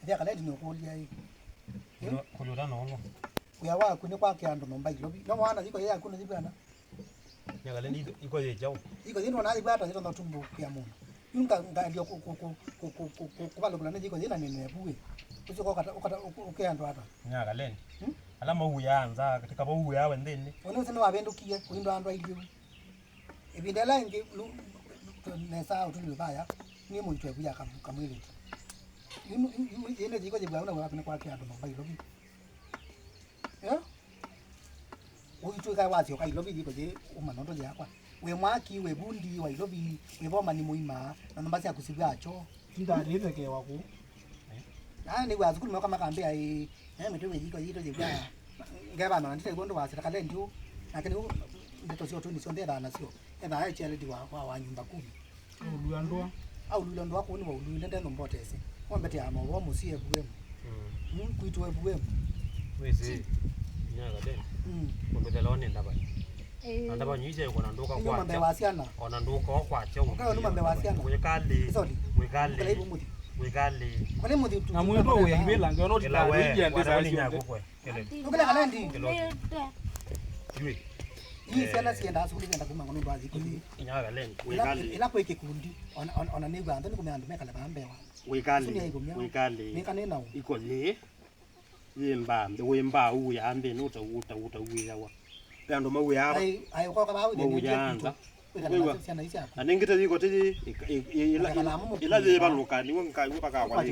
ya kale ni kulia hii kulura no ya wa kuni kwa kiando nomba ilobi no wana iko ya kuna zibana ya kale ni iko ye jao iko zino na ibata zito tumbu ya mungu yunga ngalio kubalo kuna niko zina nene buwe usiko kata ukiando hata ya kale alama uyanza katika bo uyawe ndene ono sino wabendukie kuindo ando ilio ibindela ngi nesa utulu baya ni muntu ebuya kamwili yene ziko je bwana wapi kwa kiando nomba ilobi uitu kai wazi kai lobi diko je umanondo je akwa we mwaki we bundi wa ilobi we boma ni muima na nambasi akusibyacho ndarize ke waku ni wazi kuli kama kambia mtu we diko yito je bwa ngeba na ndite gondo wasi kale ndio lakini ndito sio tu ni sondera na sio enda hai chele di wa nyumba kumi uluandwa au lulando wako ni wa ululende no mbotese ombete ama wo musie buwemu kuitu we buwemu wezi nyaga den kumbe lone ndaba ndaba nyije ko nandoka kwa mambe wasiana ona ndoka kwa cha ukayo no mambe wasiana wekale kale mudi na mwendo we ibela ngono tila ndisa nyako kwa ukale kalendi yui hii sana sienda asuli kwenda kuma ngono bazi kuli nyaga len wekale ila kwa kikundi ona niba ndo kumeando mekala bambewa wekale nikanena iko le yemba wemba uya ambe nota uta uya wa pando mauya aba ai kwa kama ni anengita ziko tiji ila ze balukani wanka mpaka kwa